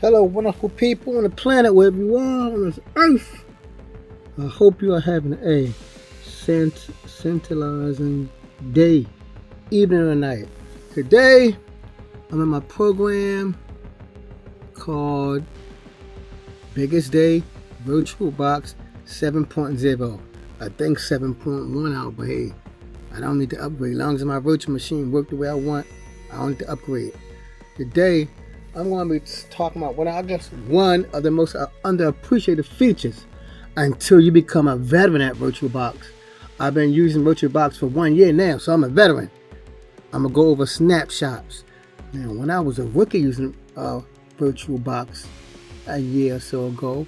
Hello, wonderful people on the planet, wherever you are on this earth. I hope you are having a scintillating day, evening, or night. Today, I'm in my program called Biggest Day VirtualBox 7.0. I think 7.1 out, but hey, I don't need to upgrade. As long as my virtual machine works the way I want, I don't need to upgrade. Today, I'm going to be talking about what I guess one of the most underappreciated features until you become a veteran at VirtualBox. I've been using VirtualBox for 1 year now, so I'm a veteran. I'm going to go over snapshots. Now, when I was a rookie using VirtualBox a year or so ago,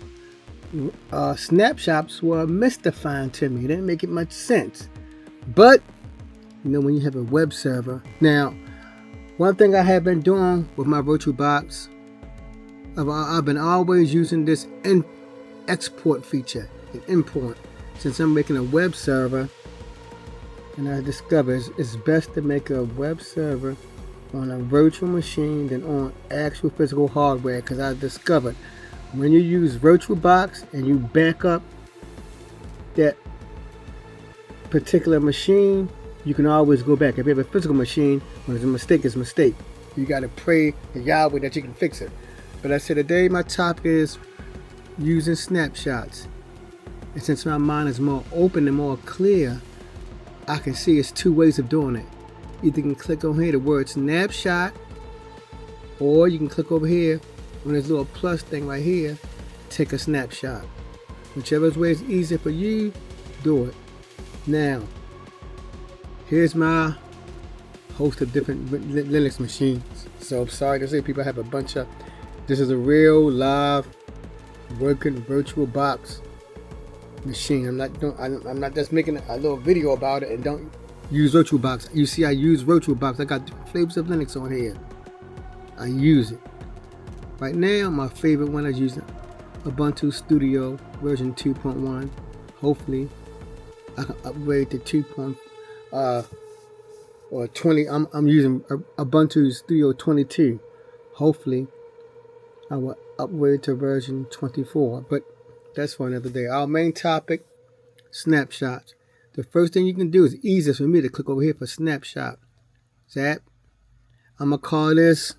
snapshots were mystifying to me. It didn't make much sense. But, you know, when you have a web server. Now, one thing I have been doing with my VirtualBox, I've been always using this export feature and import. Since I'm making a web server, and I discovered it's best to make a web server on a virtual machine than on actual physical hardware, because I discovered when you use VirtualBox and you back up that particular machine, you can always go back. If you have a physical machine, when it's a mistake, it's a mistake. You got to pray to Yahweh that you can fix it. But I said today my topic is using snapshots. And since my mind is more open and more clear, I can see it's two ways of doing it. Either you can click on here the word snapshot, or you can click over here on this little plus thing right here, take a snapshot. Whichever way is easier for you, do it. Now, here's my host of different Linux machines. So I'm sorry to say people have a bunch of, this is a real live working VirtualBox machine. I'm not just making a little video about it and don't use VirtualBox. You see I use VirtualBox. I got different flavors of Linux on here. I use it. Right now my favorite one is using Ubuntu Studio version 2.1. Hopefully I can upgrade to 2. Or 20. I'm using Ubuntu Studio 22. Hopefully I will upgrade to version 24, but that's for another day. Our main topic, snapshots. The first thing you can do is easiest for me to click over here for snapshot. That I'm gonna call this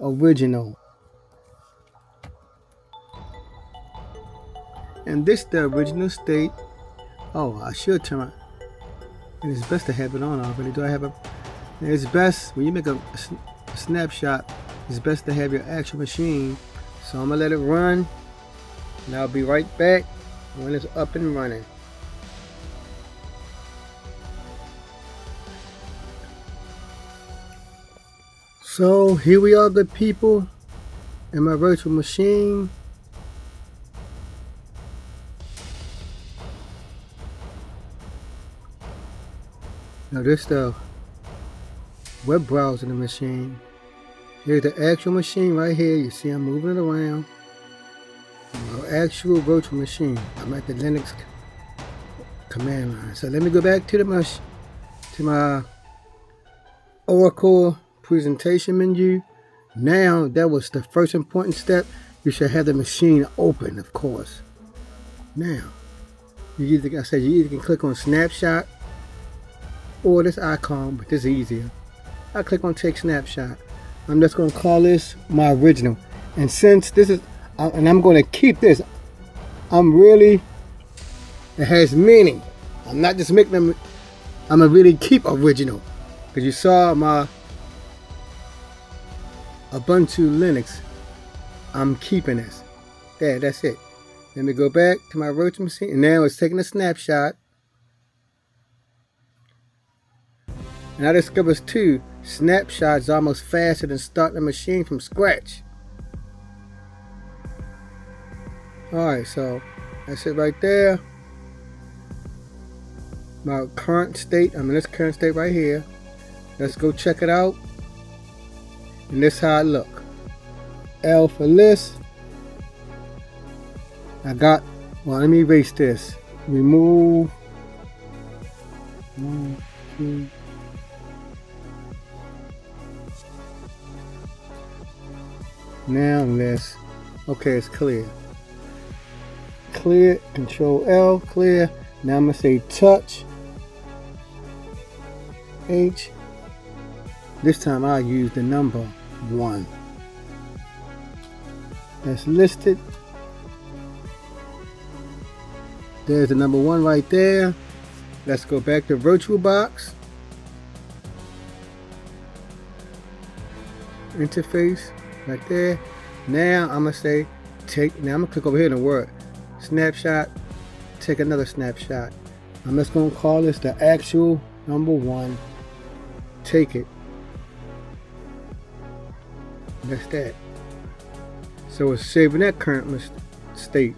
original, and this the original state. Oh, I should turn my. And it's best to have it on already. Do I have a? It's best when you make a snapshot. It's best to have your actual machine. So I'm gonna let it run, and I'll be right back when it's up and running. So here we are, good people, in my virtual machine. Now this is the web browser in the machine. Here's the actual machine right here. You see I'm moving it around. My actual virtual machine. I'm at the Linux command line. So let me go back to my Oracle presentation menu. Now that was the first important step. You should have the machine open, of course. Now, you either can click on snapshot or this icon, but this is easier. I click on take snapshot. I'm just going to call this my original. And since this is, and I'm going to keep this, it has meaning. I'm not just making them, I'm going to really keep original. Because you saw my Ubuntu Linux, I'm keeping this. There, that's it. Let me go back to my virtual machine, and now it's taking a snapshot. And I discovered too, snapshots are almost faster than starting a machine from scratch. Alright, so that's it right there. My current state, this current state right here. Let's go check it out. And this is how it look. L for list. Let me erase this. Remove. 1, 2. Now let's, okay, it's clear. Clear, Control L, clear. Now I'm going to say touch H. This time I'll use the number 1. That's listed. There's the number 1 right there. Let's go back to VirtualBox. Interface right there. Now I'm going to say now I'm going to click over here in the word snapshot. Take another snapshot. I'm just going to call this the actual number 1. Take it. That's that. So it's saving that current state.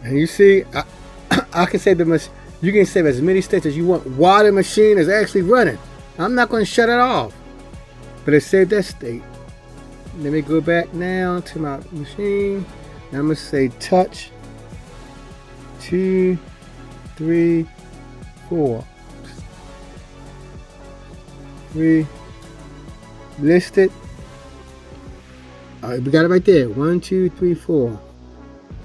And you see, I can save you can save as many states as you want while the machine is actually running. I'm not going to shut it off, but it saved that state. Let me go back now to my machine. Now I'm going to say touch 2, 3, 4. 3. Listed. Alright, we got it right there. 1, 2, 3, 4.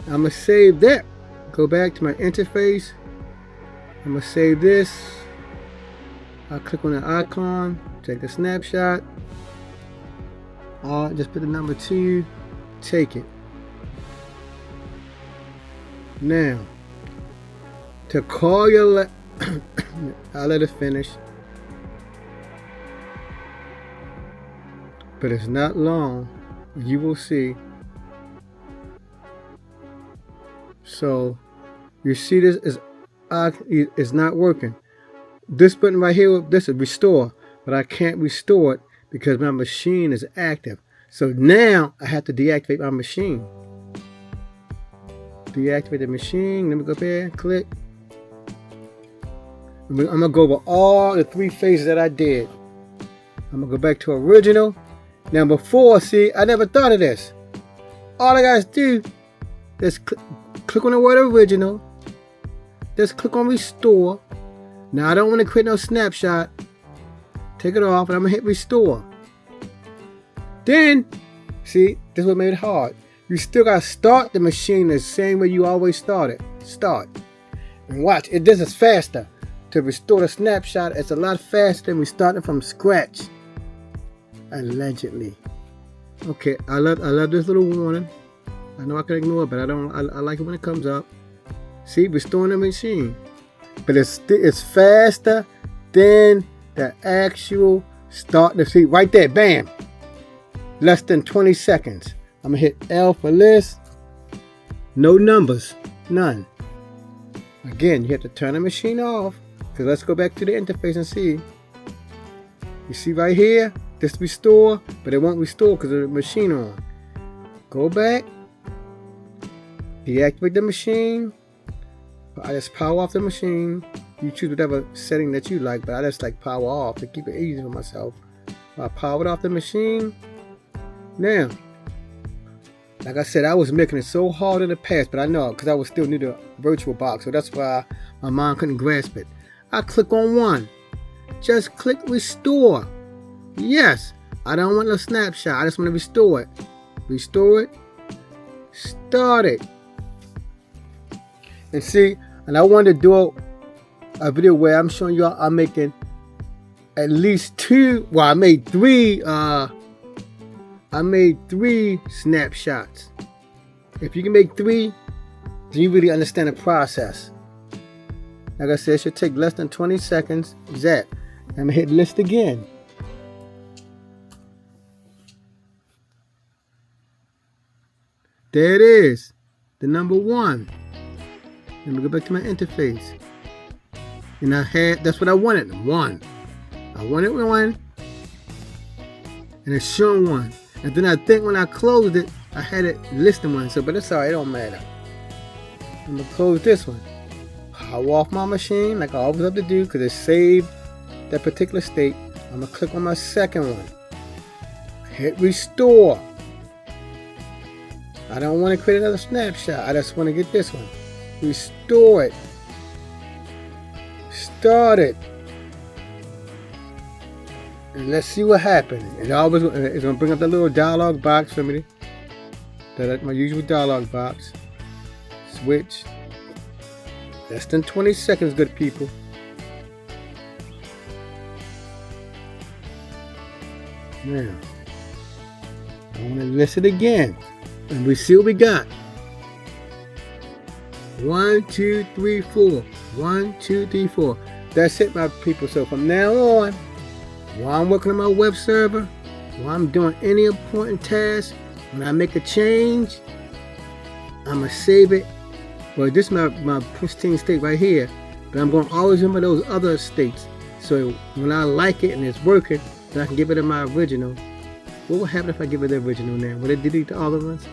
I'm going to save that. Go back to my interface. I'm going to save this. I'll click on the icon. Take the snapshot. Just put the number 2. Take it. Now, to call your I'll let it finish. But it's not long. You will see. So you see this is not working. This button right here, this is restore, but I can't restore it because my machine is active. So now I have to deactivate my machine. Deactivate the machine. Let me go up here, click. I'm gonna go over all the 3 phases that I did. I'm gonna go back to original. Now before, see, I never thought of this. All I gotta do is click on the word original. Just click on restore. Now I don't want to create no snapshot. Take it off and I'm gonna hit restore. Then, see, this is what made it hard. You still gotta start the machine the same way you always started. Start. And watch, this is faster. To restore the snapshot, it's a lot faster than we started from scratch. Allegedly. Okay, I love this little warning. I know I can ignore it, but I like it when it comes up. See, restoring the machine. But it's faster than the actual start. See, right there, bam. Less than 20 seconds. I'm gonna hit L for list. No numbers, none. Again, you have to turn the machine off. Because let's go back to the interface and see. You see right here, this restore, but it won't restore because of the machine on. Go back, deactivate the machine. I just power off the machine. You choose whatever setting that you like, but I just like power off to keep it easy for myself. I powered off the machine. Now, like I said, I was making it so hard in the past, but I know because I was still new to VirtualBox, so that's why my mind couldn't grasp it. I click on 1. Just click restore. Yes, I don't want no snapshot. I just want to restore it. Restore it. Start it. And see, and I wanted to do a video where I'm showing you I'm making at least 2. Well, I made 3. I made 3 snapshots. If you can make 3, then you really understand the process. Like I said, it should take less than 20 seconds. Zap. I'm going to hit list again. There it is. The number 1. Let me go back to my interface. And that's what I wanted. 1. I wanted 1. And it's showing 1. And then I think when I closed it, I had it listing 1. So, but it's alright, it don't matter. I'm going to close this one. Power off my machine like I always have to do because it saved that particular state. I'm going to click on my second one. Hit restore. I don't want to create another snapshot. I just want to get this one. Restore it. Start it. And let's see what happens. It's going to bring up the little dialog box for me. That's my usual dialog box. Switch. Less than 20 seconds, good people. Now, I want to list it again. And we see what we got. 1, 2, 3, 4. 1, 2, 3, 4. That's it, my people. So from now on, while I'm working on my web server, while I'm doing any important task, when I make a change, I'm going to save it. Well, this is my pristine state right here, but I'm going to always remember those other states. So when I like it and it's working, then I can give it to my original. What will happen if I give it the original now? Will it delete all of us?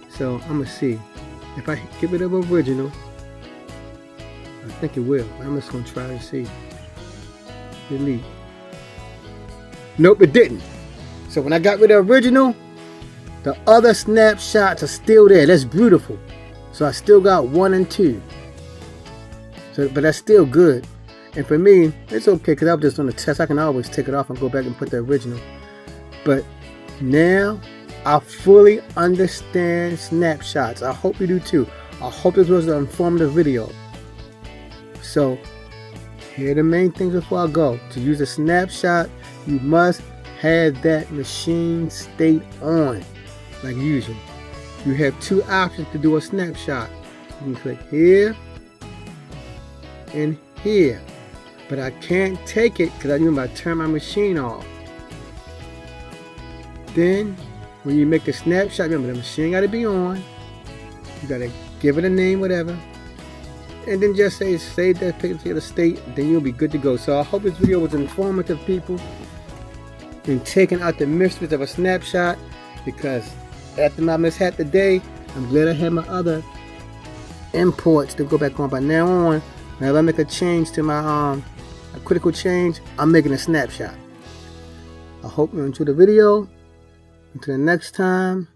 So I'm going to see. If I give it the original, I think it will. I'm just going to try to see. Delete. Nope, it didn't. So when I got rid of the original, the other snapshots are still there. That's beautiful. So I still got 1 and 2. So, but that's still good. And for me, it's okay because I was just doing a test. I can always take it off and go back and put the original. But now I fully understand snapshots. I hope you do too. I hope this was an informative video. So here are the main things before I go. To use a snapshot, you must have that machine state on, like usual. You have 2 options to do a snapshot. You can click here and here. But I can't take it because I remember I turn my machine off. Then when you make the snapshot, remember the machine got to be on. You got to give it a name, whatever. And then just say save that particular state, then you'll be good to go. So I hope this video was informative, people, in taking out the mysteries of a snapshot, because after my mishap today, I'm glad I had my other imports to go back on. But now on, whenever I make a change to my a critical change, I'm making a snapshot. I hope you enjoyed the video. Until the next time.